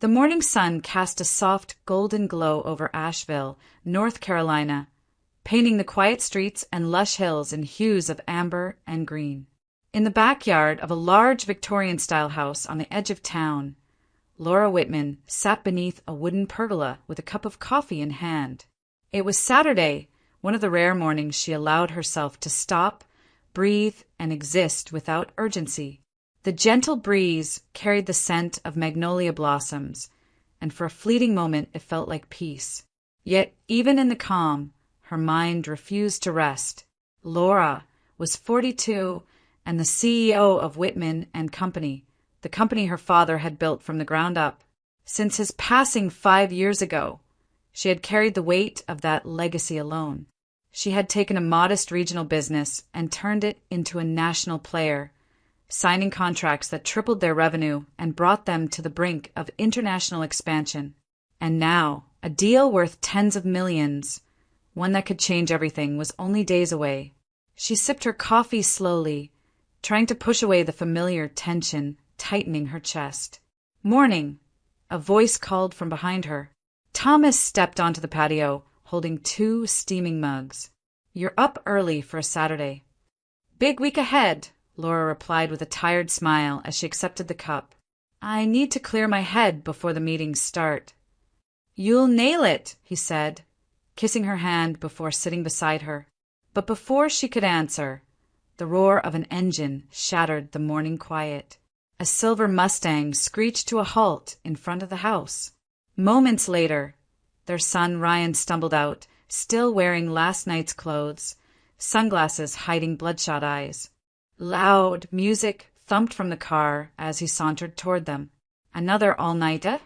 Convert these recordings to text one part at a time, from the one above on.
The morning sun cast a soft golden glow over Asheville, North Carolina, painting the quiet streets and lush hills in hues of amber and green. In the backyard of a large Victorian-style house on the edge of town, Laura Whitman sat beneath a wooden pergola with a cup of coffee in hand. It was Saturday, one of the rare mornings she allowed herself to stop, breathe, and exist without urgency. The gentle breeze carried the scent of magnolia blossoms, and for a fleeting moment it felt like peace. Yet, even in the calm, her mind refused to rest. Laura was 42 and the CEO of Whitman and Company, the company her father had built from the ground up. Since his passing 5 years ago, she had carried the weight of that legacy alone. She had taken a modest regional business and turned it into a national player, signing contracts that tripled their revenue and brought them to the brink of international expansion. And now, a deal worth tens of millions, one that could change everything, was only days away. She sipped her coffee slowly, trying to push away the familiar tension tightening her chest. "Morning," a voice called from behind her. Thomas stepped onto the patio, holding 2 steaming mugs. "You're up early for a Saturday." "Big week ahead," Laura replied with a tired smile as she accepted the cup. "I need to clear my head before the meetings start." "You'll nail it," he said, kissing her hand before sitting beside her. But before she could answer, the roar of an engine shattered the morning quiet. A silver Mustang screeched to a halt in front of the house. Moments later, their son Ryan stumbled out, still wearing last night's clothes, sunglasses hiding bloodshot eyes. Loud music thumped from the car as he sauntered toward them. "Another all-nighter?"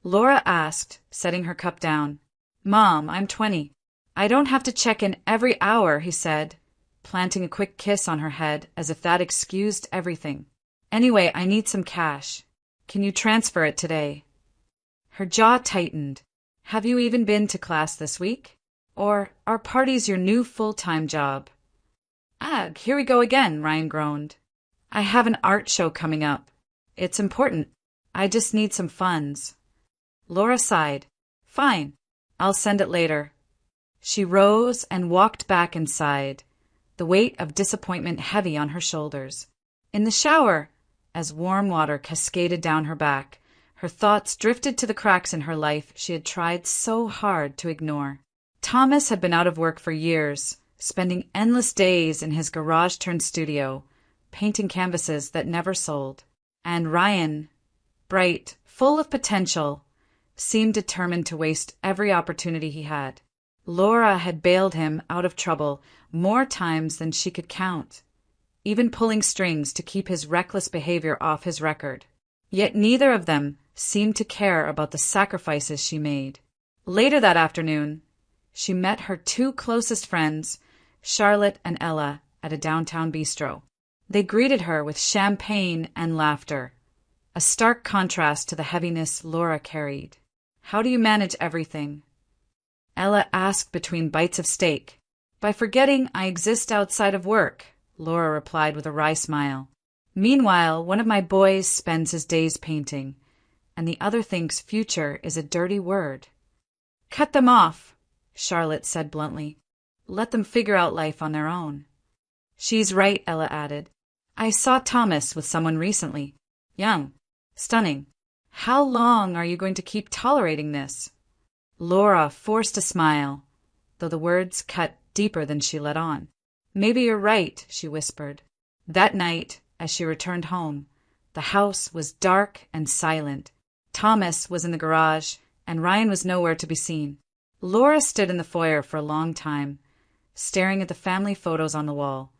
Laura asked, setting her cup down. "Mom, I'm 20. I don't have to check in every hour," he said, planting a quick kiss on her head as if that excused everything. "Anyway, I need some cash. Can you transfer it today?" Her jaw tightened. "Have you even been to class this week? Or are parties your new full-time job?" "Ugh, here we go again," Ryan groaned. "I have an art show coming up. It's important. I just need some funds." Laura sighed. "Fine. I'll send it later." She rose and walked back inside, the weight of disappointment heavy on her shoulders. In the shower, as warm water cascaded down her back, her thoughts drifted to the cracks in her life she had tried so hard to ignore. Thomas had been out of work for years, spending endless days in his garage-turned studio, painting canvases that never sold. And Ryan, bright, full of potential, seemed determined to waste every opportunity he had. Laura had bailed him out of trouble more times than she could count, even pulling strings to keep his reckless behavior off his record. Yet neither of them seemed to care about the sacrifices she made. Later that afternoon, she met her 2 closest friends, Charlotte and Ella, at a downtown bistro. They greeted her with champagne and laughter, a stark contrast to the heaviness Laura carried. "How do you manage everything?" Ella asked between bites of steak. "By forgetting I exist outside of work," Laura replied with a wry smile. "Meanwhile, one of my boys spends his days painting, and the other thinks future is a dirty word." "Cut them off," Charlotte said bluntly. "Let them figure out life on their own." "She's right," Ella added. "I saw Thomas with someone recently. Young. Stunning. How long are you going to keep tolerating this?" Laura forced a smile, though the words cut deeper than she let on. "Maybe you're right," she whispered. That night, as she returned home, the house was dark and silent. Thomas was in the garage, and Ryan was nowhere to be seen. Laura stood in the foyer for a long time, staring at the family photos on the wall,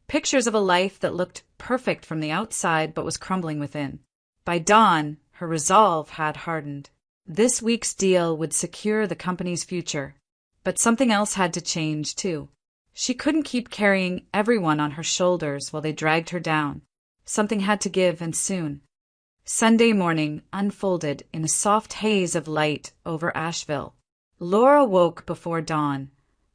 pictures of a life that looked perfect from the outside but was crumbling within. By dawn, her resolve had hardened. This week's deal would secure the company's future, but something else had to change, too. She couldn't keep carrying everyone on her shoulders while they dragged her down. Something had to give, and soon. Sunday morning unfolded in a soft haze of light over Asheville. Laura woke before dawn,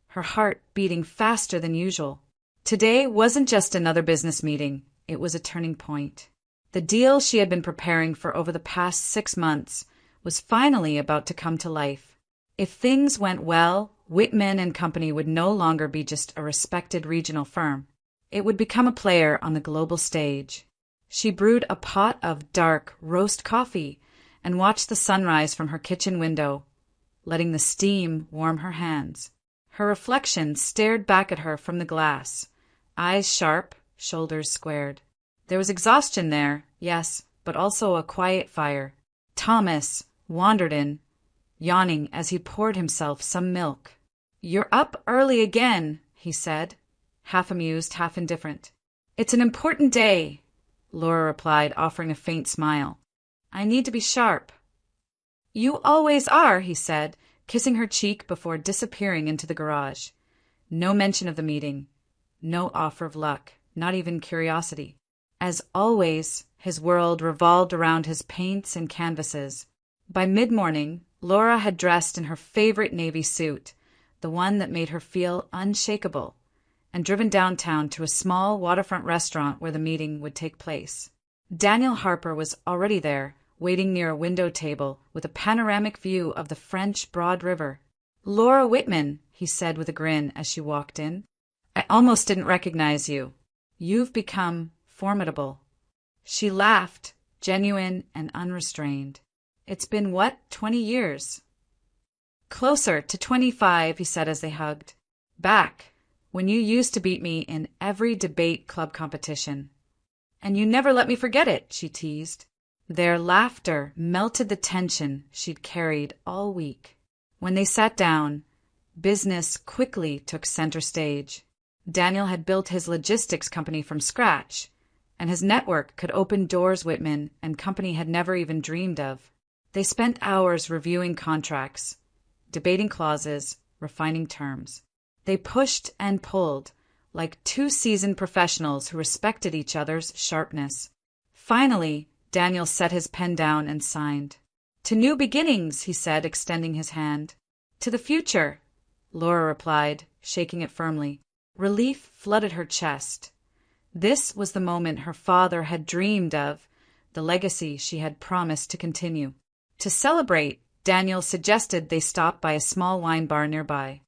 her heart beating faster than usual. Today wasn't just another business meeting, it was a turning point. The deal she had been preparing for over the past 6 months was finally about to come to life. If things went well, Whitman and Company would no longer be just a respected regional firm. It would become a player on the global stage. She brewed a pot of dark roast coffee and watched the sunrise from her kitchen window, letting the steam warm her hands. Her reflection stared back at her from the glass, eyes sharp, shoulders squared. There was exhaustion there, yes, but also a quiet fire. Thomas wandered in, yawning as he poured himself some milk. "You're up early again," he said, half amused, half indifferent. "It's an important day," Laura replied, offering a faint smile. "I need to be sharp." "You always are," he said, kissing her cheek before disappearing into the garage. No mention of the meeting. No offer of luck, not even curiosity. As always, his world revolved around his paints and canvases. By mid-morning, Laura had dressed in her favorite navy suit, the one that made her feel unshakable, and driven downtown to a small waterfront restaurant where the meeting would take place. Daniel Harper was already there, waiting near a window table with a panoramic view of the French Broad River. "Laura Whitman," he said with a grin as she walked in. "I almost didn't recognize you. You've become formidable." She laughed, genuine and unrestrained. "It's been, 20 years?" "Closer to 25, he said as they hugged. "Back, when you used to beat me in every debate club competition." "And you never let me forget it," she teased. Their laughter melted the tension she'd carried all week. When they sat down, business quickly took center stage. Daniel had built his logistics company from scratch, and his network could open doors Whitman and Company had never even dreamed of. They spent hours reviewing contracts, debating clauses, refining terms. They pushed and pulled, like two seasoned professionals who respected each other's sharpness. Finally, Daniel set his pen down and signed. "To new beginnings," he said, extending his hand. "To the future," Laura replied, shaking it firmly. Relief flooded her chest. This was the moment her father had dreamed of, the legacy she had promised to continue. To celebrate, Daniel suggested they stop by a small wine bar nearby.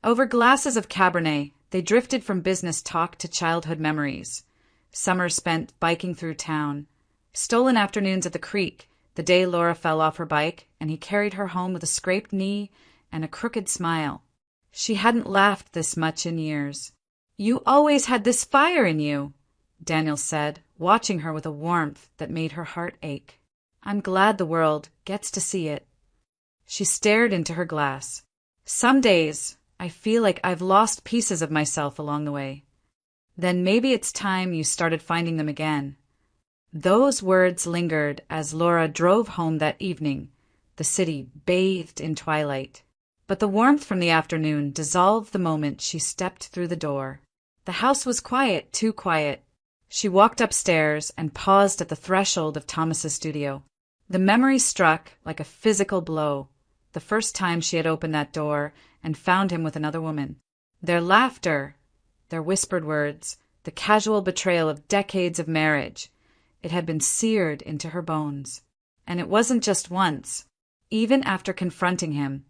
Over glasses of Cabernet, they drifted from business talk to childhood memories. Summers spent biking through town. Stolen afternoons at the creek, the day Laura fell off her bike and he carried her home with a scraped knee and a crooked smile. She hadn't laughed this much in years. "You always had this fire in you," Daniel said, watching her with a warmth that made her heart ache. "I'm glad the world gets to see it." She stared into her glass. "Some days, I feel like I've lost pieces of myself along the way. Then maybe it's time you started finding them again." Those words lingered as Laura drove home that evening, the city bathed in twilight. But the warmth from the afternoon dissolved the moment she stepped through the door. The house was quiet, too quiet. She walked upstairs and paused at the threshold of Thomas's studio. The memory struck like a physical blow, the first time she had opened that door and found him with another woman. Their laughter, their whispered words, the casual betrayal of decades of marriage, it had been seared into her bones. And it wasn't just once. Even after confronting him,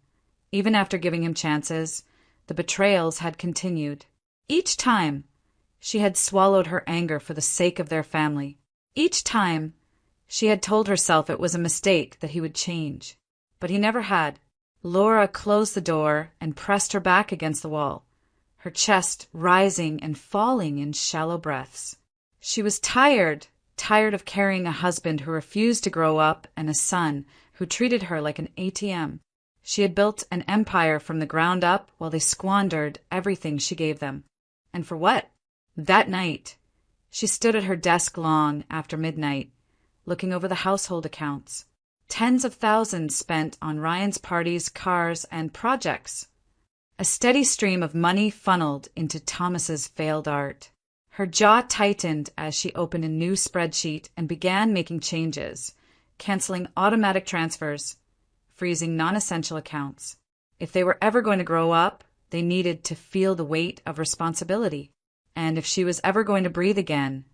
even after giving him chances, the betrayals had continued. Each time, she had swallowed her anger for the sake of their family. Each time, she had told herself it was a mistake, that he would change. But he never had. Laura closed the door and pressed her back against the wall, her chest rising and falling in shallow breaths. She was tired of carrying a husband who refused to grow up and a son who treated her like an ATM. She had built an empire from the ground up while they squandered everything she gave them. And for what? That night, she stood at her desk long after midnight, looking over the household accounts. Tens of thousands spent on Ryan's parties, cars, and projects. A steady stream of money funneled into Thomas's failed art. Her jaw tightened as she opened a new spreadsheet and began making changes, canceling automatic transfers, freezing non-essential accounts. If they were ever going to grow up, they needed to feel the weight of responsibility. And if she was ever going to breathe again,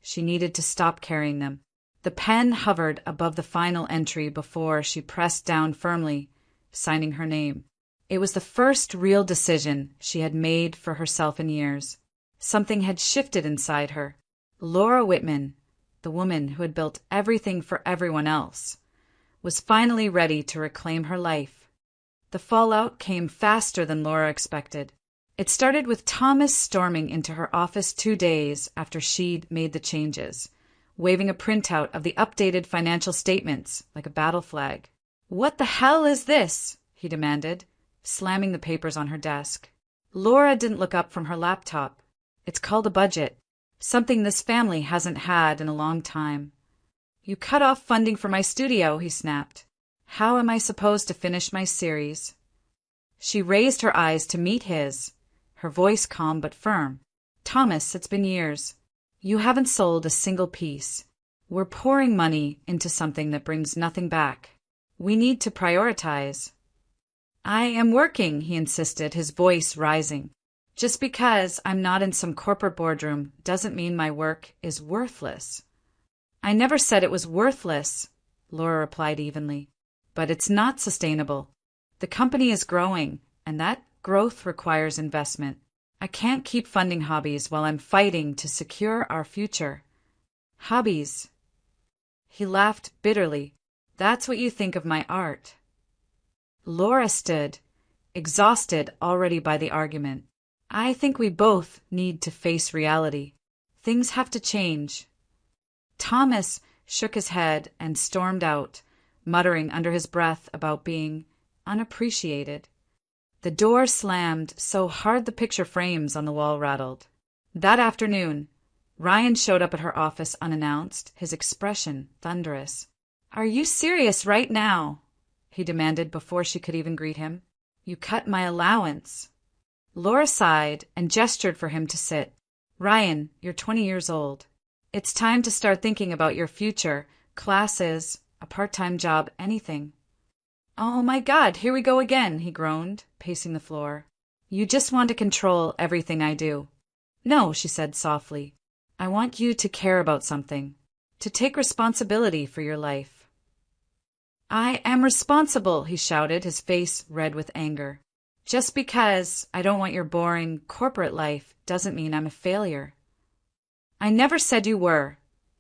she needed to stop carrying them. The pen hovered above the final entry before she pressed down firmly, signing her name. It was the first real decision she had made for herself in years. Something had shifted inside her. Laura Whitman, the woman who had built everything for everyone else, was finally ready to reclaim her life. The fallout came faster than Laura expected. It started with Thomas storming into her office 2 days after she'd made the changes, waving a printout of the updated financial statements like a battle flag. "What the hell is this?" he demanded, slamming the papers on her desk. Laura didn't look up from her laptop. "It's called a budget. Something this family hasn't had in a long time." "You cut off funding for my studio," he snapped. "How am I supposed to finish my series?" She raised her eyes to meet his, her voice calm but firm. "Thomas, it's been years. You haven't sold a single piece. We're pouring money into something that brings nothing back. We need to prioritize." "I am working," he insisted, his voice rising. "Just because I'm not in some corporate boardroom doesn't mean my work is worthless." "I never said it was worthless," Laura replied evenly. "But it's not sustainable. The company is growing, and that growth requires investment. I can't keep funding hobbies while I'm fighting to secure our future." "Hobbies?" He laughed bitterly. "That's what you think of my art." Laura stood, exhausted already by the argument. "I think we both need to face reality. Things have to change." Thomas shook his head and stormed out, muttering under his breath about being unappreciated. The door slammed so hard the picture frames on the wall rattled. That afternoon, Ryan showed up at her office unannounced, his expression thunderous. "Are you serious right now?" he demanded before she could even greet him. "You cut my allowance." Laura sighed and gestured for him to sit. "Ryan, you're 20 years old. It's time to start thinking about your future, classes, a part-time job, anything." "Oh my God, here we go again," he groaned, pacing the floor. "You just want to control everything I do." "No," she said softly. "I want you to care about something, to take responsibility for your life." "I am responsible," he shouted, his face red with anger. "Just because I don't want your boring corporate life doesn't mean I'm a failure." "I never said you were,"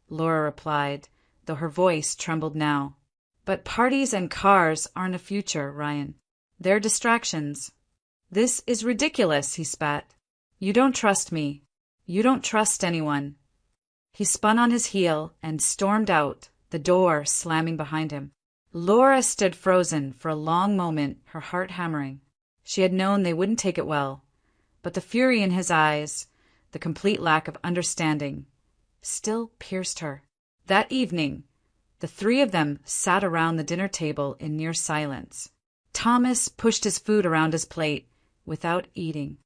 Laura replied, though her voice trembled now. "But parties and cars aren't a future, Ryan. They're distractions." "This is ridiculous," he spat. "You don't trust me. You don't trust anyone." He spun on his heel and stormed out, the door slamming behind him. Laura stood frozen for a long moment, her heart hammering. She had known they wouldn't take it well, but the fury in his eyes, the complete lack of understanding, still pierced her. That evening, the three of them sat around the dinner table in near silence. Thomas pushed his food around his plate without eating.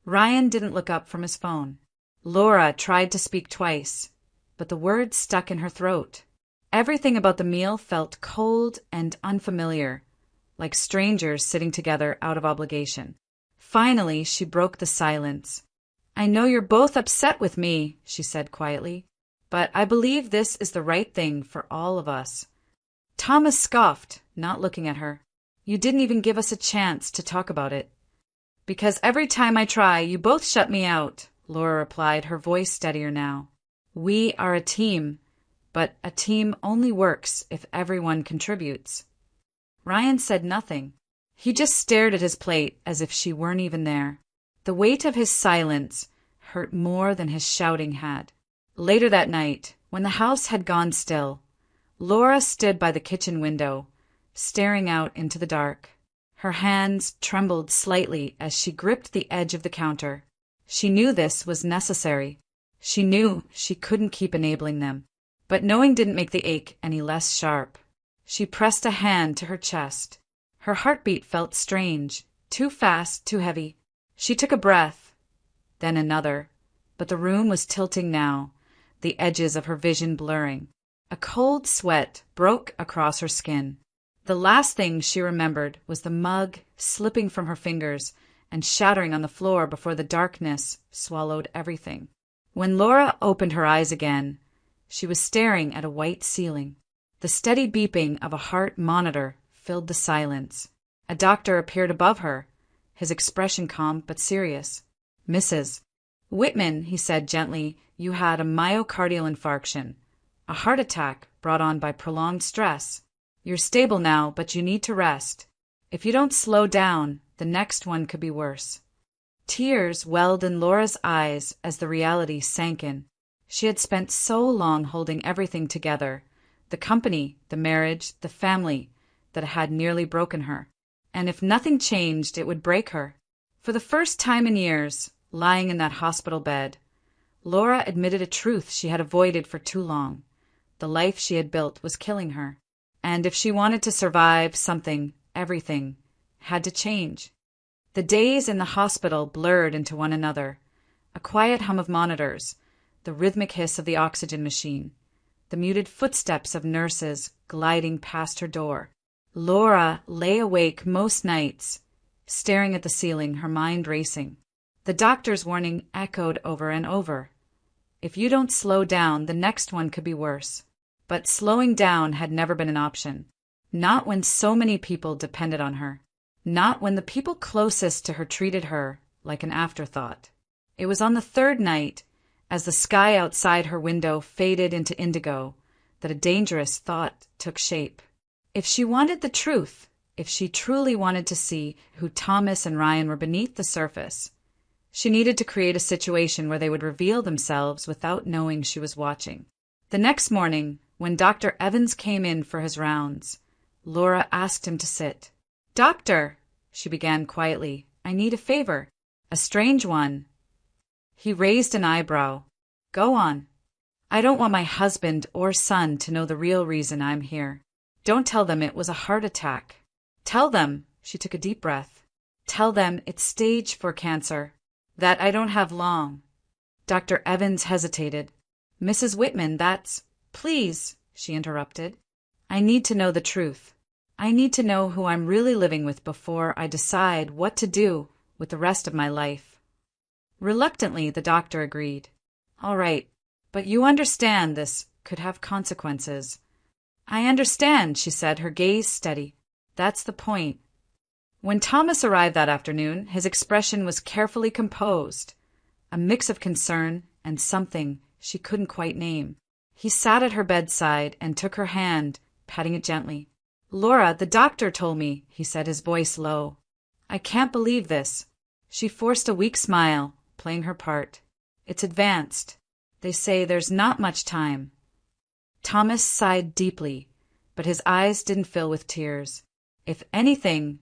Ryan didn't look up from his phone. Laura tried to speak twice, but the words stuck in her throat. Everything about the meal felt cold and unfamiliar, like strangers sitting together out of obligation. Finally, she broke the silence. "I know you're both upset with me," she said quietly, "but I believe this is the right thing for all of us." Thomas scoffed, not looking at her. "You didn't even give us a chance to talk about it." "Because every time I try, you both shut me out," Laura replied, her voice steadier now. "We are a team, but a team only works if everyone contributes." Ryan said nothing. He just stared at his plate as if she weren't even there. The weight of his silence hurt more than his shouting had. Later that night, when the house had gone still, Laura stood by the kitchen window, staring out into the dark. Her hands trembled slightly as she gripped the edge of the counter. She knew this was necessary. She knew she couldn't keep enabling them. But knowing didn't make the ache any less sharp. She pressed a hand to her chest. Her heartbeat felt strange, too fast, too heavy. She took a breath, then another, but the room was tilting now, the edges of her vision blurring. A cold sweat broke across her skin. The last thing she remembered was the mug slipping from her fingers and shattering on the floor before the darkness swallowed everything. When Laura opened her eyes again, She was staring at a white ceiling. The steady beeping of a heart monitor filled the silence. A doctor appeared above her, his expression calm but serious. "Mrs. Whitman," he said gently, "you had a myocardial infarction, a heart attack brought on by prolonged stress. You're stable now, but you need to rest. If you don't slow down, the next one could be worse." Tears welled in Laura's eyes as the reality sank in. She had spent so long holding everything together, the company, the marriage, the family, that it had nearly broken her. And if nothing changed, it would break her. For the first time in years, lying in that hospital bed, Laura admitted a truth she had avoided for too long. The life she had built was killing her. And if she wanted to survive, everything, had to change. The days in the hospital blurred into one another. A quiet hum of monitors, the rhythmic hiss of the oxygen machine, the muted footsteps of nurses gliding past her door. Laura lay awake most nights, staring at the ceiling, her mind racing. The doctor's warning echoed over and over. If you don't slow down, the next one could be worse. But slowing down had never been an option. Not when so many people depended on her. Not when the people closest to her treated her like an afterthought. It was on the third night, as the sky outside her window faded into indigo, that a dangerous thought took shape. If she wanted the truth, if she truly wanted to see who Thomas and Ryan were beneath the surface, she needed to create a situation where they would reveal themselves without knowing she was watching. The next morning, when Dr. Evans came in for his rounds, Laura asked him to sit. "Doctor," she began quietly, "I need a favor. A strange one." He raised an eyebrow. "Go on." "I don't want my husband or son to know the real reason I'm here. Don't tell them it was a heart attack. Tell them," she took a deep breath, "tell them it's stage 4 cancer, that I don't have long." Dr. Evans hesitated. "Mrs. Whitman, that's—" "Please," she interrupted. "I need to know the truth. I need to know who I'm really living with before I decide what to do with the rest of my life." Reluctantly, the doctor agreed. "All right, but you understand this could have consequences." "I understand," she said, her gaze steady. "That's the point." When Thomas arrived that afternoon, his expression was carefully composed, a mix of concern and something she couldn't quite name. He sat at her bedside and took her hand, patting it gently. "Laura, the doctor told me," he said, his voice low. "I can't believe this." She forced a weak smile, playing her part. "It's advanced. They say there's not much time." Thomas sighed deeply, but his eyes didn't fill with tears. If anything,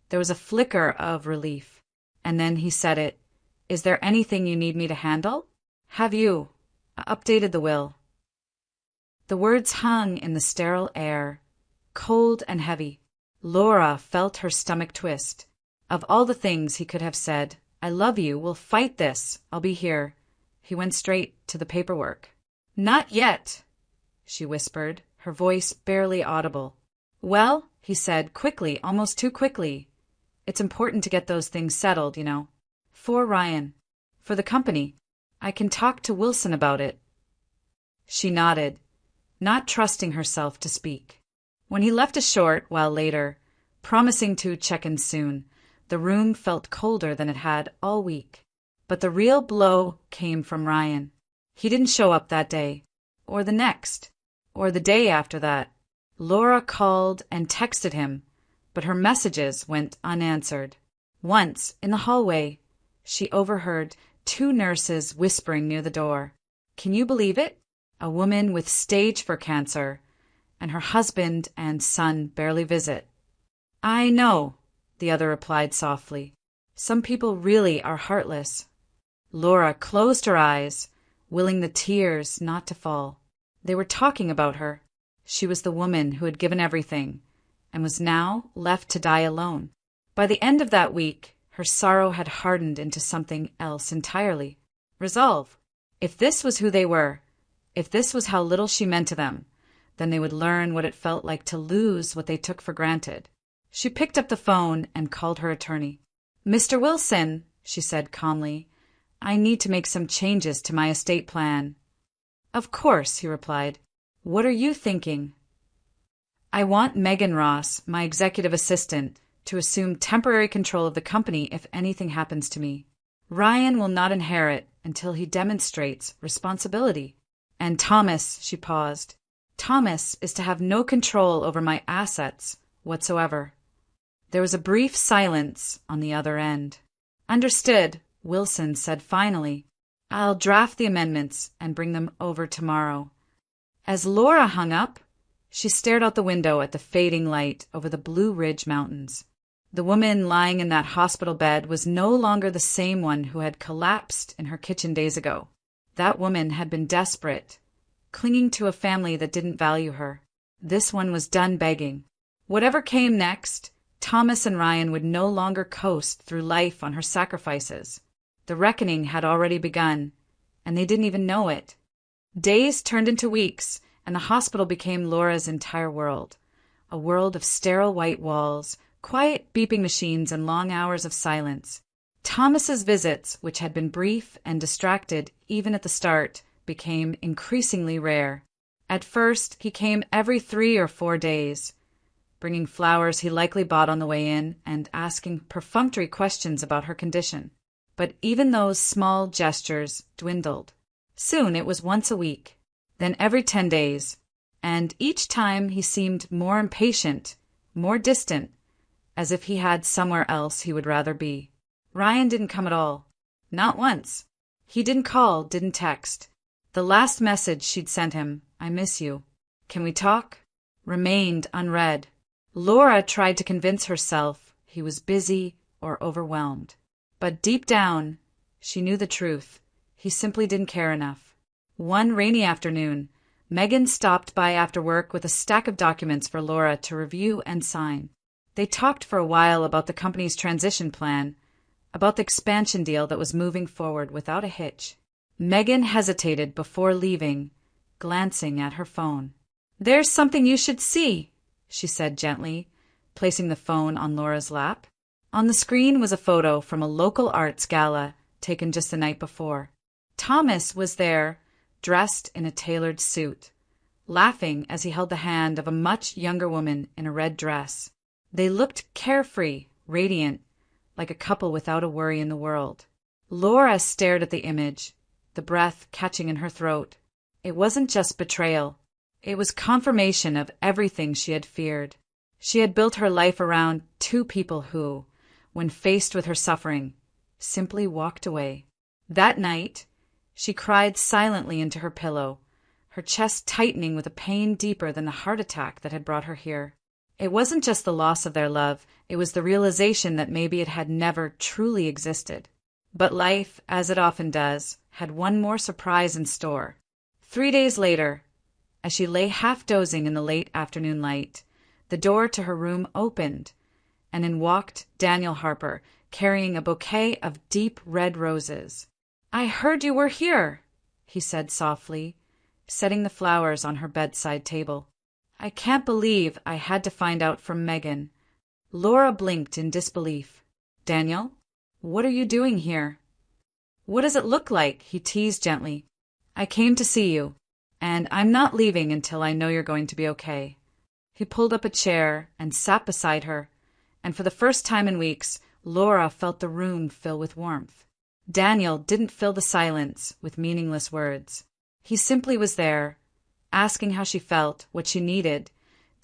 there was a flicker of relief. And then he said it. "Is there anything you need me to handle? Have you updated the will?" The words hung in the sterile air, cold and heavy. Laura felt her stomach twist. Of all the things he could have said, "I love you, we'll fight this, I'll be here," he went straight to the paperwork. "Not yet," she whispered, her voice barely audible. "Well," he said, quickly, almost too quickly, "it's important to get those things settled, you know. For Ryan. For the company. I can talk to Wilson about it." She nodded, not trusting herself to speak. When he left a short while later, promising to check in soon, the room felt colder than it had all week. But the real blow came from Ryan. He didn't show up that day, or the next, or the day after that. Laura called and texted him, but her messages went unanswered. Once, in the hallway, she overheard 2 nurses whispering near the door. Can you believe it? A woman with stage 4 cancer, and her husband and son barely visit. "I know," the other replied softly. "Some people really are heartless." Laura closed her eyes, willing the tears not to fall. They were talking about her. She was the woman who had given everything, and was now left to die alone. By the end of that week, her sorrow had hardened into something else entirely. Resolve. If this was who they were, if this was how little she meant to them, then they would learn what it felt like to lose what they took for granted. She picked up the phone and called her attorney. "Mr. Wilson," she said calmly, "I need to make some changes to my estate plan." Of course, he replied. What are you thinking? I want Megan Ross, my executive assistant, to assume temporary control of the company if anything happens to me. Ryan will not inherit until he demonstrates responsibility. And Thomas, she paused. Thomas is to have no control over my assets whatsoever. There was a brief silence on the other end. Understood, Wilson said finally. I'll draft the amendments and bring them over tomorrow. As Laura hung up, she stared out the window at the fading light over the Blue Ridge Mountains. The woman lying in that hospital bed was no longer the same one who had collapsed in her kitchen days ago. That woman had been desperate, clinging to a family that didn't value her. This one was done begging. Whatever came next, Thomas and Ryan would no longer coast through life on her sacrifices. The reckoning had already begun, and they didn't even know it. Days turned into weeks, and the hospital became Laura's entire world. A world of sterile white walls, quiet beeping machines, and long hours of silence. Thomas's visits, which had been brief and distracted even at the start, became increasingly rare. At first, he came every 3 or 4 days, bringing flowers he likely bought on the way in and asking perfunctory questions about her condition. But even those small gestures dwindled. Soon it was once a week, then every 10 days, and each time he seemed more impatient, more distant, as if he had somewhere else he would rather be. Ryan didn't come at all. Not once. He didn't call, didn't text. The last message she'd sent him, I miss you. Can we talk? Remained unread. Laura tried to convince herself he was busy or overwhelmed. But deep down, she knew the truth. He simply didn't care enough. One rainy afternoon, Megan stopped by after work with a stack of documents for Laura to review and sign. They talked for a while about the company's transition plan, about the expansion deal that was moving forward without a hitch. Megan hesitated before leaving, glancing at her phone. There's something you should see, she said gently, placing the phone on Laura's lap. On the screen was a photo from a local arts gala taken just the night before. Thomas was there, dressed in a tailored suit, laughing as he held the hand of a much younger woman in a red dress. They looked carefree, radiant, like a couple without a worry in the world. Laura stared at the image, the breath catching in her throat. It wasn't just betrayal. It was confirmation of everything she had feared. She had built her life around 2 people who, when faced with her suffering, simply walked away. That night, she cried silently into her pillow, her chest tightening with a pain deeper than the heart attack that had brought her here. It wasn't just the loss of their love, it was the realization that maybe it had never truly existed. But life, as it often does, had one more surprise in store. 3 days later, as she lay half dozing in the late afternoon light, the door to her room opened, and in walked Daniel Harper, carrying a bouquet of deep red roses. I heard you were here, he said softly, setting the flowers on her bedside table. I can't believe I had to find out from Megan. Laura blinked in disbelief. Daniel, what are you doing here? What does it look like? He teased gently. I came to see you, and I'm not leaving until I know you're going to be okay. He pulled up a chair and sat beside her, and for the first time in weeks, Laura felt the room fill with warmth. Daniel didn't fill the silence with meaningless words. He simply was there, asking how she felt, what she needed,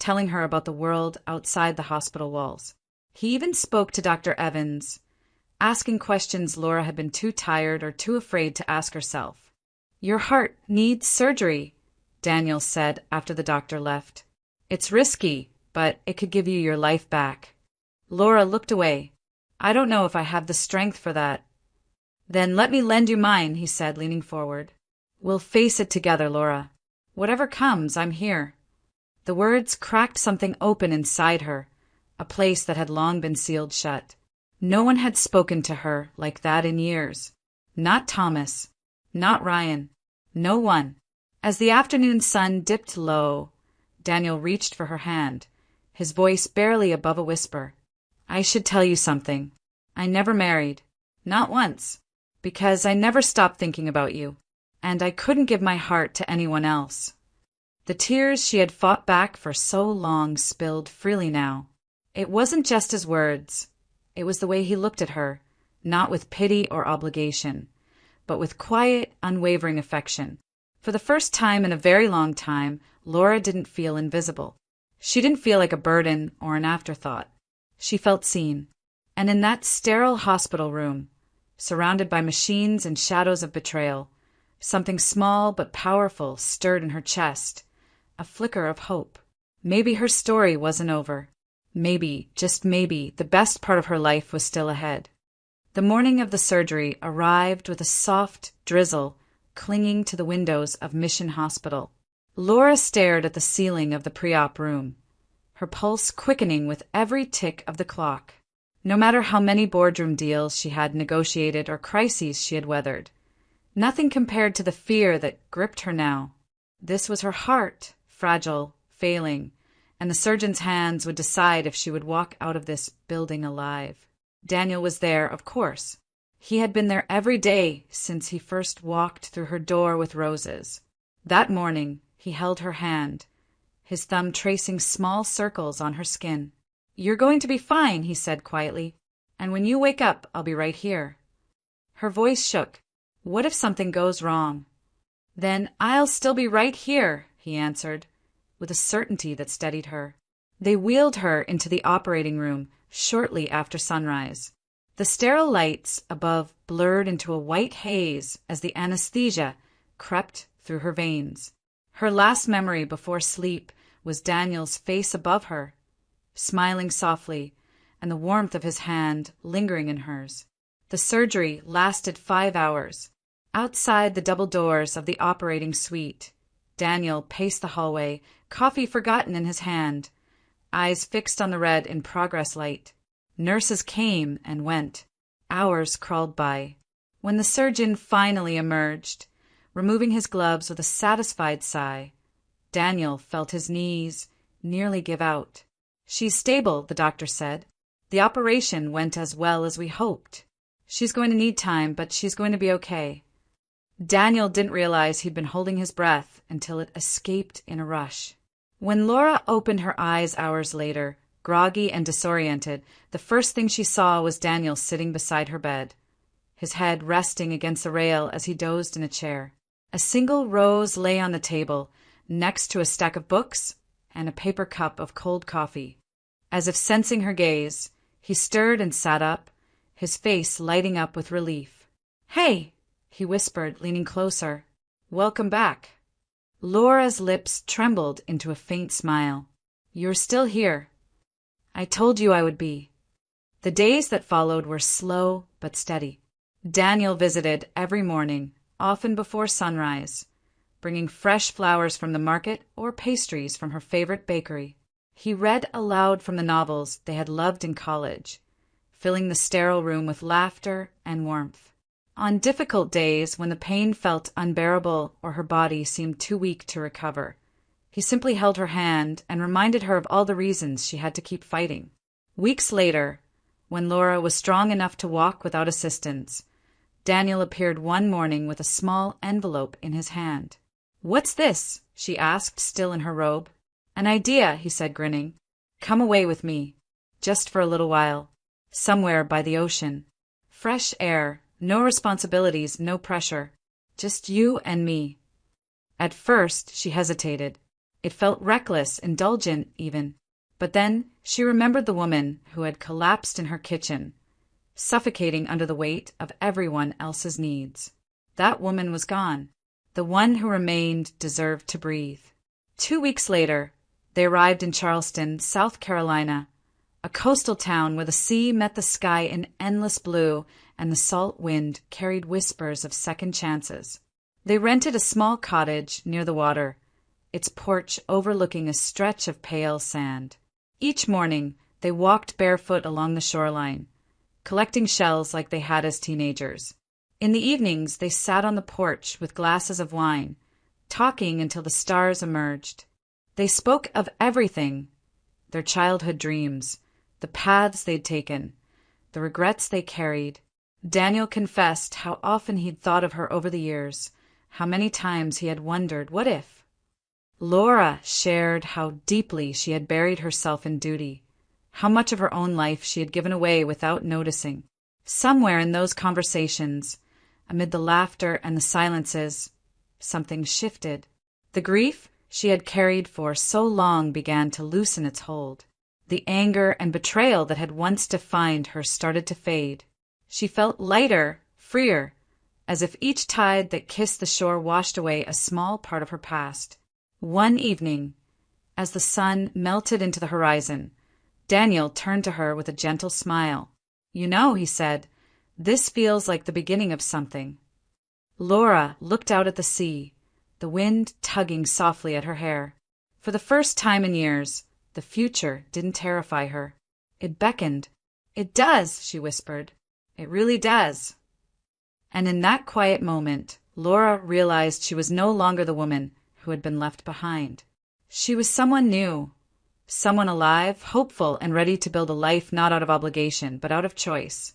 telling her about the world outside the hospital walls. He even spoke to Dr. Evans, asking questions Laura had been too tired or too afraid to ask herself. Your heart needs surgery, Daniel said after the doctor left. It's risky, but it could give you your life back. Laura looked away. I don't know if I have the strength for that. Then let me lend you mine, he said, leaning forward. We'll face it together, Laura. Whatever comes, I'm here. The words cracked something open inside her, a place that had long been sealed shut. No one had spoken to her like that in years. Not Thomas. Not Ryan. No one. As the afternoon sun dipped low, Daniel reached for her hand, his voice barely above a whisper. I should tell you something. I never married. Not once. Because I never stopped thinking about you. and I couldn't give my heart to anyone else. The tears she had fought back for so long spilled freely now. It wasn't just his words. It was the way he looked at her, not with pity or obligation, but with quiet, unwavering affection. For the first time in a very long time, Laura didn't feel invisible. She didn't feel like a burden or an afterthought. She felt seen. And in that sterile hospital room, surrounded by machines and shadows of betrayal, something small but powerful stirred in her chest, a flicker of hope. Maybe her story wasn't over. Maybe, just maybe, the best part of her life was still ahead. The morning of the surgery arrived with a soft drizzle clinging to the windows of Mission Hospital. Laura stared at the ceiling of the pre-op room, her pulse quickening with every tick of the clock. No matter how many boardroom deals she had negotiated or crises she had weathered, nothing compared to the fear that gripped her now. This was her heart, fragile, failing, and the surgeon's hands would decide if she would walk out of this building alive. Daniel was there, of course. He had been there every day since he first walked through her door with roses. That morning, he held her hand, his thumb tracing small circles on her skin. "You're going to be fine," he said quietly. "And when you wake up, I'll be right here." Her voice shook. "What if something goes wrong?" "Then I'll still be right here," he answered, with a certainty that steadied her. They wheeled her into the operating room shortly after sunrise. The sterile lights above blurred into a white haze as the anesthesia crept through her veins. Her last memory before sleep was Daniel's face above her, smiling softly, and the warmth of his hand lingering in hers. The surgery lasted 5 hours. Outside the double doors of the operating suite, Daniel paced the hallway, coffee forgotten in his hand, eyes fixed on the red in progress light. Nurses came and went. Hours crawled by. When the surgeon finally emerged, removing his gloves with a satisfied sigh, Daniel felt his knees nearly give out. "She's stable," the doctor said. "The operation went as well as we hoped. She's going to need time, but she's going to be okay." Daniel didn't realize he'd been holding his breath until it escaped in a rush. When Laura opened her eyes hours later, groggy and disoriented, the first thing she saw was Daniel sitting beside her bed, his head resting against the rail as he dozed in a chair. A single rose lay on the table, next to a stack of books and a paper cup of cold coffee. As if sensing her gaze, he stirred and sat up, his face lighting up with relief. "Hey," he whispered, leaning closer. "Welcome back." Laura's lips trembled into a faint smile. "You're still here." "I told you I would be." The days that followed were slow but steady. Daniel visited every morning, often before sunrise, bringing fresh flowers from the market or pastries from her favorite bakery. He read aloud from the novels they had loved in college, filling the sterile room with laughter and warmth. On difficult days when the pain felt unbearable or her body seemed too weak to recover, he simply held her hand and reminded her of all the reasons she had to keep fighting. Weeks later, when Laura was strong enough to walk without assistance, Daniel appeared one morning with a small envelope in his hand. "What's this?" she asked, still in her robe. "An idea," he said, grinning. "Come away with me, just for a little while, somewhere by the ocean. Fresh air, no responsibilities, no pressure, just you and me." At first, she hesitated. It felt reckless, indulgent even. But then she remembered the woman who had collapsed in her kitchen, suffocating under the weight of everyone else's needs. That woman was gone. The one who remained deserved to breathe. 2 weeks later, they arrived in Charleston, South Carolina, a coastal town where the sea met the sky in endless blue and the salt wind carried whispers of second chances. They rented a small cottage near the water, its porch overlooking a stretch of pale sand. Each morning, they walked barefoot along the shoreline, collecting shells like they had as teenagers. In the evenings, they sat on the porch with glasses of wine, talking until the stars emerged. They spoke of everything: their childhood dreams, the paths they'd taken, the regrets they carried. Daniel confessed how often he'd thought of her over the years, How many times he had wondered, what if? Laura shared how deeply she had buried herself in duty, how much of her own life she had given away without noticing. Somewhere in those conversations, amid the laughter and the silences, something shifted. The grief she had carried for so long began to loosen its hold. The anger and betrayal that had once defined her started to fade. She felt lighter, freer, as if each tide that kissed the shore washed away a small part of her past. One evening, as the sun melted into the horizon, Daniel turned to her with a gentle smile. "You know," he said, "this feels like the beginning of something." Laura looked out at the sea, the wind tugging softly at her hair. For the first time in years, the future didn't terrify her. It beckoned. "It does," she whispered. "It really does." And in that quiet moment, Laura realized she was no longer the woman who had been left behind. She was someone new, someone alive, hopeful, and ready to build a life not out of obligation, but out of choice.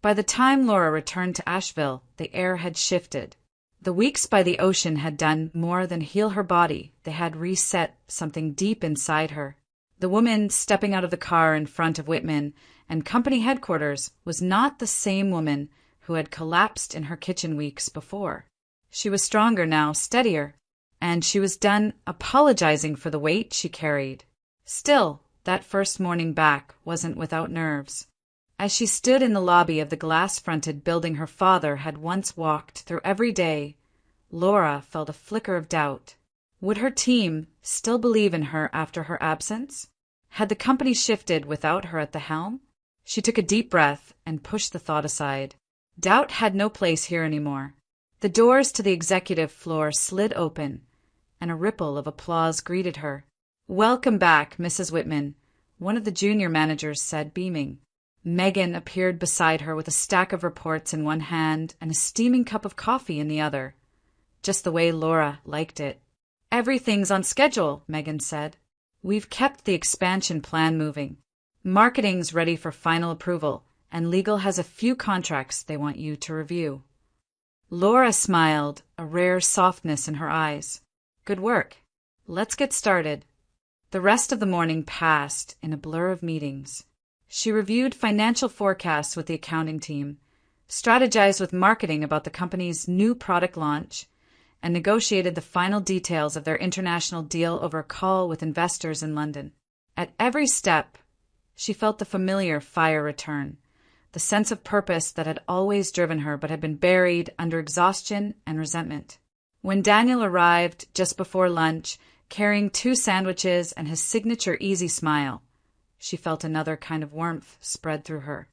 By the time Laura returned to Asheville, the air had shifted. The weeks by the ocean had done more than heal her body. They had reset something deep inside her. The woman stepping out of the car in front of Whitman and company headquarters was not the same woman who had collapsed in her kitchen weeks before. She was stronger now, steadier, and she was done apologizing for the weight she carried. Still, that first morning back wasn't without nerves. As she stood in the lobby of the glass-fronted building her father had once walked through every day, Laura felt a flicker of doubt. Would her team still believe in her after her absence? Had the company shifted without her at the helm? She took a deep breath and pushed the thought aside. Doubt had no place here anymore. The doors to the executive floor slid open, and a ripple of applause greeted her. "Welcome back, Mrs. Whitman," one of the junior managers said, beaming. Megan appeared beside her with a stack of reports in one hand and a steaming cup of coffee in the other, just the way Laura liked it. "Everything's on schedule," Megan said. "We've kept the expansion plan moving. Marketing's ready for final approval, and legal has a few contracts they want you to review." Laura smiled, a rare softness in her eyes. "Good work. Let's get started." The rest of the morning passed in a blur of meetings. She reviewed financial forecasts with the accounting team, strategized with marketing about the company's new product launch, and negotiated the final details of their international deal over a call with investors in London. At every step, she felt the familiar fire return, the sense of purpose that had always driven her but had been buried under exhaustion and resentment. When Daniel arrived just before lunch, carrying 2 sandwiches and his signature easy smile, she felt another kind of warmth spread through her.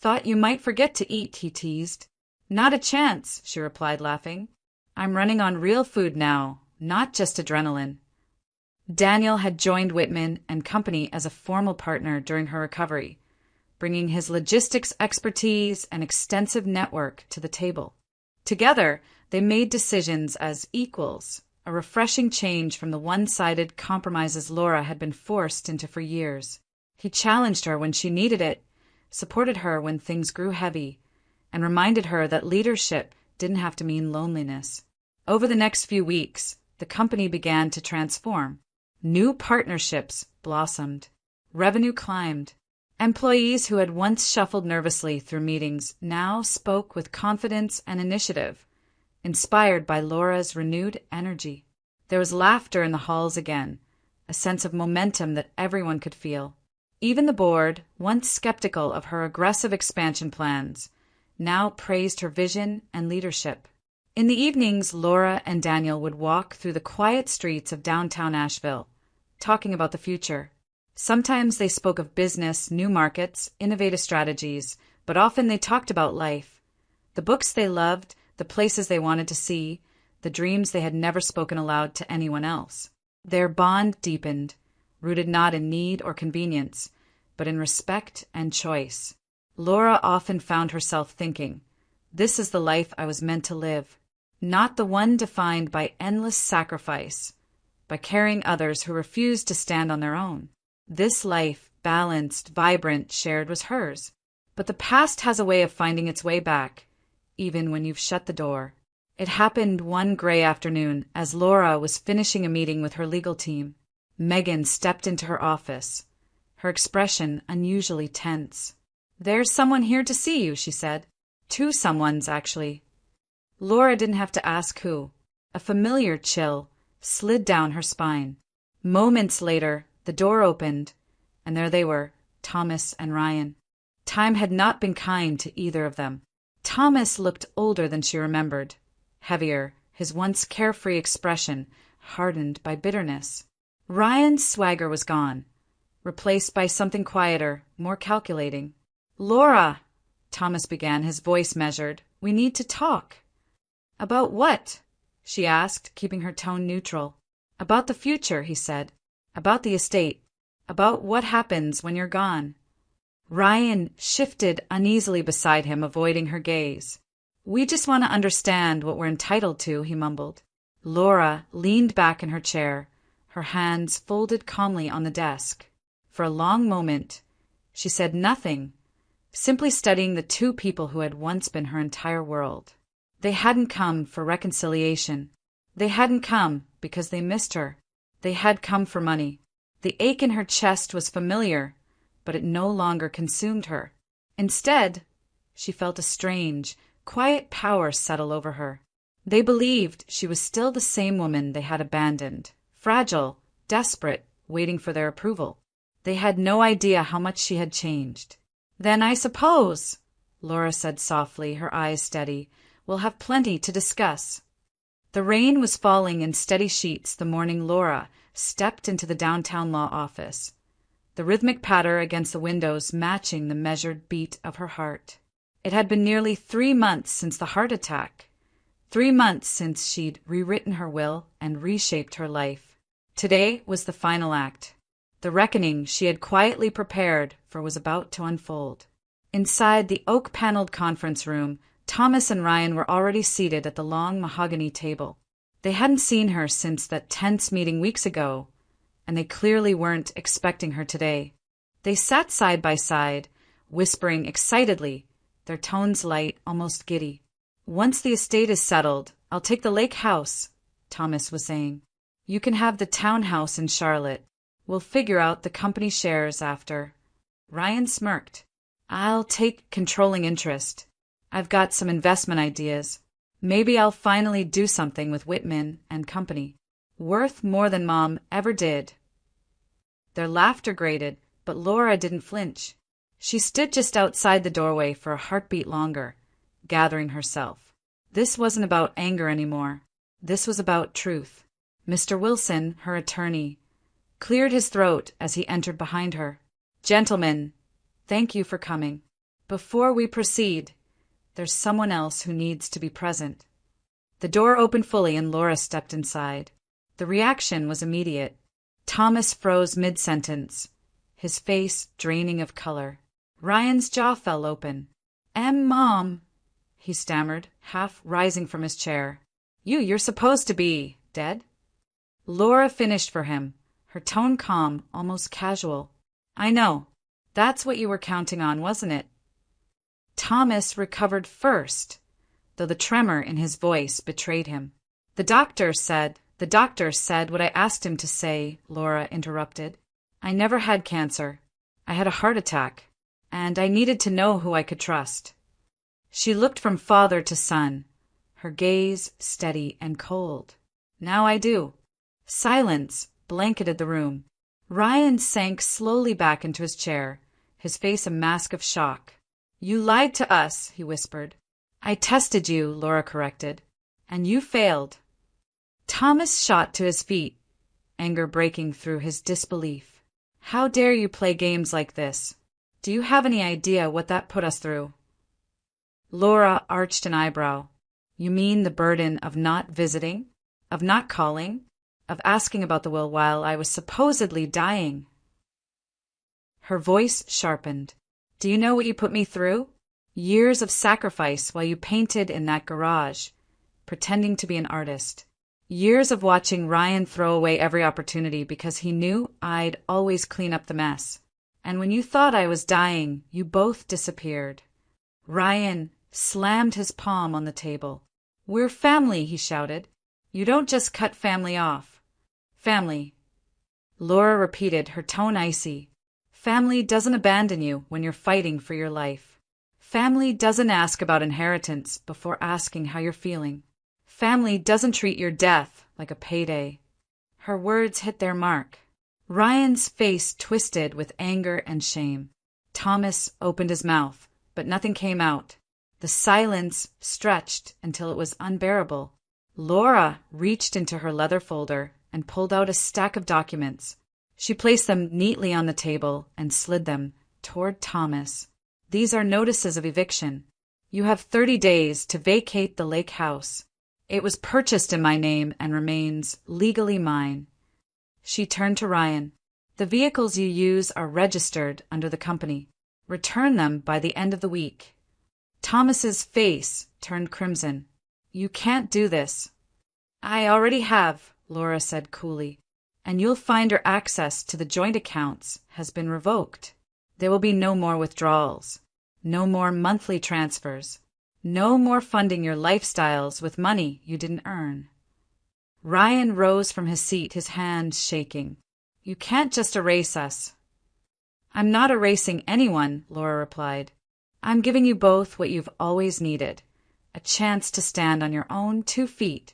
"Thought you might forget to eat," he teased. "Not a chance," she replied, laughing. "I'm running on real food now, not just adrenaline." Daniel had joined Whitman and Company as a formal partner during her recovery, bringing his logistics expertise and extensive network to the table. Together, they made decisions as equals, a refreshing change from the one-sided compromises Laura had been forced into for years. He challenged her when she needed it, supported her when things grew heavy, and reminded her that leadership didn't have to mean loneliness. Over the next few weeks, the company began to transform. New partnerships blossomed. Revenue climbed. Employees who had once shuffled nervously through meetings now spoke with confidence and initiative, inspired by Laura's renewed energy. There was laughter in the halls again, a sense of momentum that everyone could feel. Even the board, once skeptical of her aggressive expansion plans, now praised her vision and leadership. In the evenings, Laura and Daniel would walk through the quiet streets of downtown Asheville, talking about the future. Sometimes they spoke of business, new markets, innovative strategies, but often they talked about life. The books they loved, the places they wanted to see, the dreams they had never spoken aloud to anyone else. Their bond deepened, rooted not in need or convenience, but in respect and choice. Laura often found herself thinking, "This is the life I was meant to live," not the one defined by endless sacrifice, by carrying others who refused to stand on their own. This life, balanced, vibrant, shared, was hers. But the past has a way of finding its way back, even when you've shut the door. It happened one gray afternoon as Laura was finishing a meeting with her legal team. Megan stepped into her office, her expression unusually tense. "There's someone here to see you," she said. "Two someones, actually." Laura didn't have to ask who. A familiar chill slid down her spine. Moments later, the door opened, and there they were, Thomas and Ryan. Time had not been kind to either of them. Thomas looked older than she remembered, heavier, his once carefree expression hardened by bitterness. Ryan's swagger was gone, replaced by something quieter, more calculating. "Laura," Thomas began, his voice measured, "we need to talk." "About what?" she asked, keeping her tone neutral. "About the future," he said. "About the estate. About what happens when you're gone." Ryan shifted uneasily beside him, avoiding her gaze. "We just want to understand what we're entitled to," he mumbled. Laura leaned back in her chair, her hands folded calmly on the desk. For a long moment, she said nothing, simply studying the two people who had once been her entire world. They hadn't come for reconciliation. They hadn't come because they missed her. They had come for money. The ache in her chest was familiar, but it no longer consumed her. Instead, she felt a strange, quiet power settle over her. They believed she was still the same woman they had abandoned, fragile, desperate, waiting for their approval. They had no idea how much she had changed. "Then I suppose," Laura said softly, her eyes steady, "we'll have plenty to discuss." The rain was falling in steady sheets the morning Laura stepped into the downtown law office, the rhythmic patter against the windows matching the measured beat of her heart. It had been nearly 3 months since the heart attack, 3 months since she'd rewritten her will and reshaped her life. Today was the final act. The reckoning she had quietly prepared for was about to unfold. Inside the oak-paneled conference room, Thomas and Ryan were already seated at the long mahogany table. They hadn't seen her since that tense meeting weeks ago, and they clearly weren't expecting her today. They sat side by side, whispering excitedly, their tones light, almost giddy. "Once the estate is settled, I'll take the lake house," Thomas was saying. "You can have the townhouse in Charlotte. We'll figure out the company shares after." Ryan smirked. "I'll take controlling interest. I've got some investment ideas. Maybe I'll finally do something with Whitman and Company. Worth more than Mom ever did." Their laughter grated, but Laura didn't flinch. She stood just outside the doorway for a heartbeat longer, gathering herself. This wasn't about anger anymore. This was about truth. Mr. Wilson, her attorney, cleared his throat as he entered behind her. "Gentlemen, thank you for coming. Before we proceed, there's someone else who needs to be present." The door opened fully and Laura stepped inside. The reaction was immediate. Thomas froze mid-sentence, his face draining of color. Ryan's jaw fell open. Mom," he stammered, half rising from his chair. You're supposed to be dead." Laura finished for him, her tone calm, almost casual. "I know. That's what you were counting on, wasn't it?" Thomas recovered first, though the tremor in his voice betrayed him. The doctor said what I asked him to say," Laura interrupted. "I never had cancer. I had a heart attack, and I needed to know who I could trust." She looked from father to son, her gaze steady and cold. "Now I do." Silence blanketed the room. Ryan sank slowly back into his chair, his face a mask of shock. "You lied to us," he whispered. "I tested you," Laura corrected, "and you failed." Thomas shot to his feet, anger breaking through his disbelief. "How dare you play games like this? Do you have any idea what that put us through?" Laura arched an eyebrow. "You mean the burden of not visiting, of not calling, of asking about the will while I was supposedly dying?" Her voice sharpened. "Do you know what you put me through? Years of sacrifice while you painted in that garage, pretending to be an artist. Years of watching Ryan throw away every opportunity because he knew I'd always clean up the mess. And when you thought I was dying, you both disappeared." Ryan slammed his palm on the table. "We're family," he shouted. "You don't just cut family off." "Family," Laura repeated, her tone icy. "Family doesn't abandon you when you're fighting for your life. Family doesn't ask about inheritance before asking how you're feeling. Family doesn't treat your death like a payday." Her words hit their mark. Ryan's face twisted with anger and shame. Thomas opened his mouth, but nothing came out. The silence stretched until it was unbearable. Laura reached into her leather folder and pulled out a stack of documents. She placed them neatly on the table and slid them toward Thomas. "These are notices of eviction. You have 30 days to vacate the lake house. It was purchased in my name and remains legally mine." She turned to Ryan. "The vehicles you use are registered under the company. Return them by the end of the week." Thomas's face turned crimson. "You can't do this." "I already have," Laura said coolly, "and you'll find your access to the joint accounts has been revoked. There will be no more withdrawals, no more monthly transfers, no more funding your lifestyles with money you didn't earn." Ryan rose from his seat, his hands shaking. "You can't just erase us." "I'm not erasing anyone," Laura replied. "I'm giving you both what you've always needed, a chance to stand on your own 2 feet.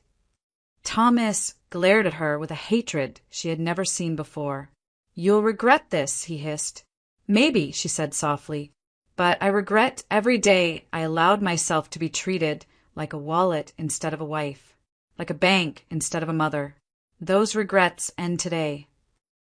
Thomas glared at her with a hatred she had never seen before. "You'll regret this," he hissed. "Maybe," she said softly, "but I regret every day I allowed myself to be treated like a wallet instead of a wife, like a bank instead of a mother. Those regrets end today."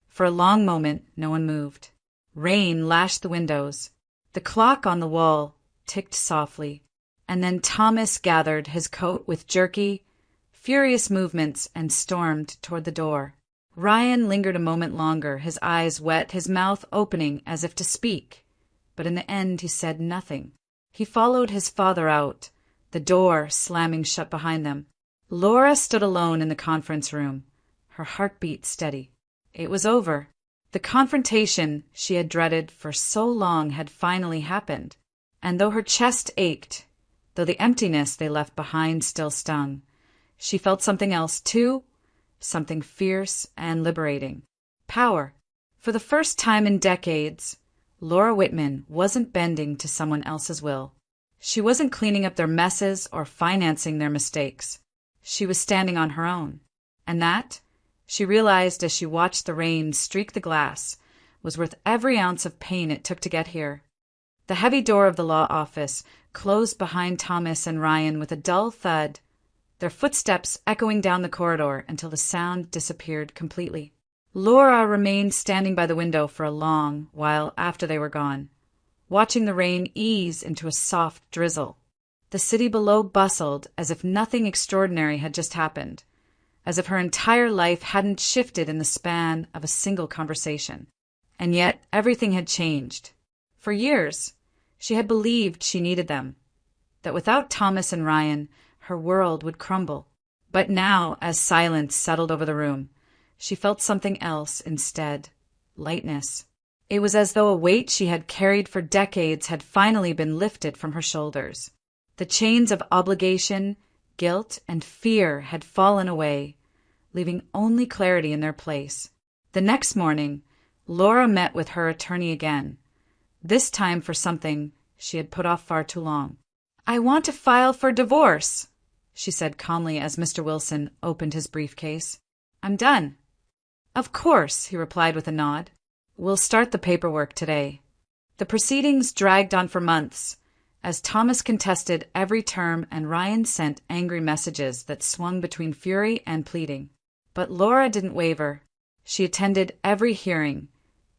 For a long moment, no one moved. Rain lashed the windows. The clock on the wall ticked softly, and then Thomas gathered his coat with jerky, furious movements and stormed toward the door. Ryan lingered a moment longer, his eyes wet, his mouth opening as if to speak, but in the end he said nothing. He followed his father out, the door slamming shut behind them. Laura stood alone in the conference room, her heartbeat steady. It was over. The confrontation she had dreaded for so long had finally happened, and though her chest ached, though the emptiness they left behind still stung, she felt something else too, something fierce and liberating. Power. For the first time in decades, Laura Whitman wasn't bending to someone else's will. She wasn't cleaning up their messes or financing their mistakes. She was standing on her own. And that, she realized as she watched the rain streak the glass, was worth every ounce of pain it took to get here. The heavy door of the law office closed behind Thomas and Ryan with a dull thud, their footsteps echoing down the corridor until the sound disappeared completely. Laura remained standing by the window for a long while after they were gone, watching the rain ease into a soft drizzle. The city below bustled as if nothing extraordinary had just happened, as if her entire life hadn't shifted in the span of a single conversation. And yet everything had changed. For years, she had believed she needed them, that without Thomas and Ryan, her world would crumble. But now, as silence settled over the room, she felt something else instead, lightness. It was as though a weight she had carried for decades had finally been lifted from her shoulders. The chains of obligation, guilt, and fear had fallen away, leaving only clarity in their place. The next morning, Laura met with her attorney again, this time for something she had put off far too long. "I want to file for divorce," she said calmly as Mr. Wilson opened his briefcase. "I'm done." "Of course," he replied with a nod. "We'll start the paperwork today." The proceedings dragged on for months, as Thomas contested every term and Ryan sent angry messages that swung between fury and pleading. But Laura didn't waver. She attended every hearing,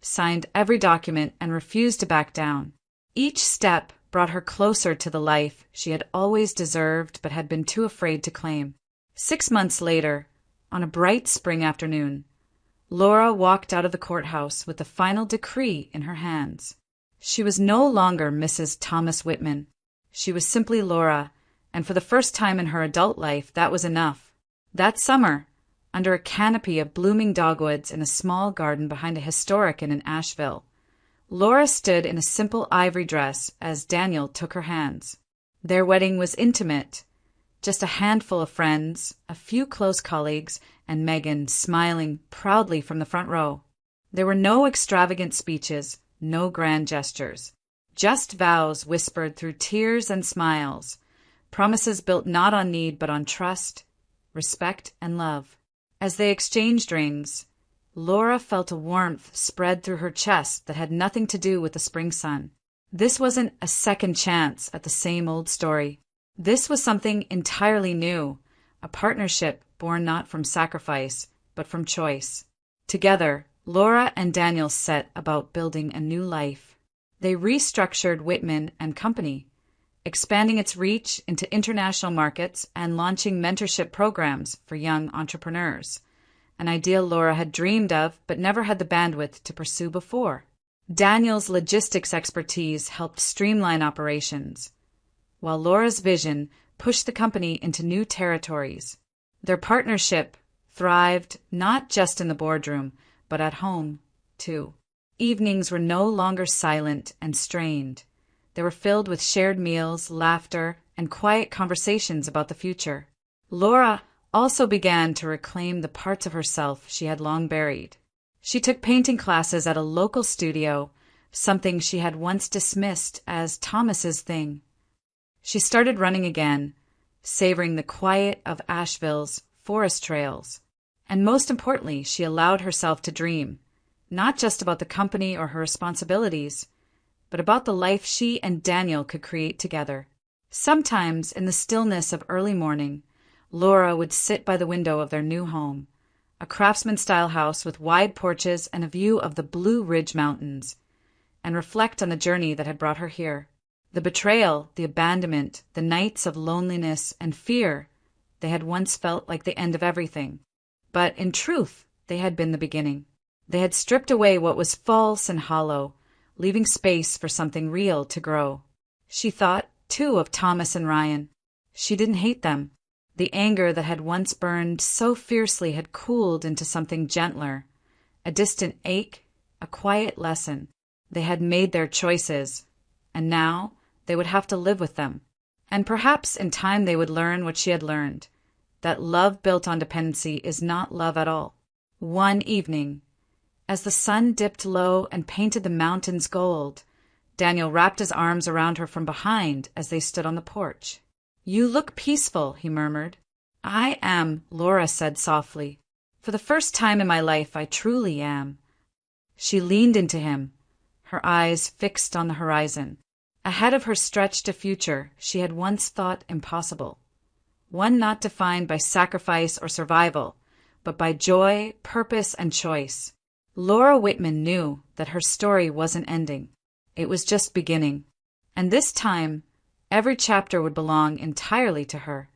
signed every document, and refused to back down. Each step brought her closer to the life she had always deserved but had been too afraid to claim. 6 months later, on a bright spring afternoon, Laura walked out of the courthouse with the final decree in her hands. She was no longer Mrs. Thomas Whitman. She was simply Laura, and for the first time in her adult life, that was enough. That summer, under a canopy of blooming dogwoods in a small garden behind a historic inn in Asheville, Laura stood in a simple ivory dress as Daniel took her hands. Their wedding was intimate, Just a handful of friends, a few close colleagues, and Megan smiling proudly from the front row. There were no extravagant speeches, no grand gestures. Just vows whispered through tears and smiles, promises built not on need but on trust, respect, and love. As they exchanged rings, Laura felt a warmth spread through her chest that had nothing to do with the spring sun. This wasn't a second chance at the same old story. This was something entirely new, a partnership born not from sacrifice, but from choice. Together, Laura and Daniel set about building a new life. They restructured Whitman and Company, expanding its reach into international markets and launching mentorship programs for young entrepreneurs, an ideal Laura had dreamed of but never had the bandwidth to pursue before. Daniel's logistics expertise helped streamline operations, while Laura's vision pushed the company into new territories. Their partnership thrived not just in the boardroom, but at home, too. Evenings were no longer silent and strained. They were filled with shared meals, laughter, and quiet conversations about the future. Laura also began to reclaim the parts of herself she had long buried. She took painting classes at a local studio, something she had once dismissed as Thomas's thing. She started running again, savoring the quiet of Asheville's forest trails. And most importantly, she allowed herself to dream, not just about the company or her responsibilities, but about the life she and Daniel could create together. Sometimes, in the stillness of early morning, Laura would sit by the window of their new home, a craftsman-style house with wide porches and a view of the Blue Ridge Mountains, and reflect on the journey that had brought her here. The betrayal, the abandonment, the nights of loneliness and fear, they had once felt like the end of everything. But in truth, they had been the beginning. They had stripped away what was false and hollow, leaving space for something real to grow. She thought, too, of Thomas and Ryan. She didn't hate them. The anger that had once burned so fiercely had cooled into something gentler, a distant ache, a quiet lesson. They had made their choices, and now they would have to live with them. And perhaps in time they would learn what she had learned, that love built on dependency is not love at all. One evening, as the sun dipped low and painted the mountains gold, Daniel wrapped his arms around her from behind as they stood on the porch. "You look peaceful," he murmured. "I am," Laura said softly. "For the first time in my life, I truly am." She leaned into him, her eyes fixed on the horizon. Ahead of her stretched a future she had once thought impossible, one not defined by sacrifice or survival, but by joy, purpose, and choice. Laura Whitman knew that her story wasn't ending. It was just beginning. And this time, every chapter would belong entirely to her.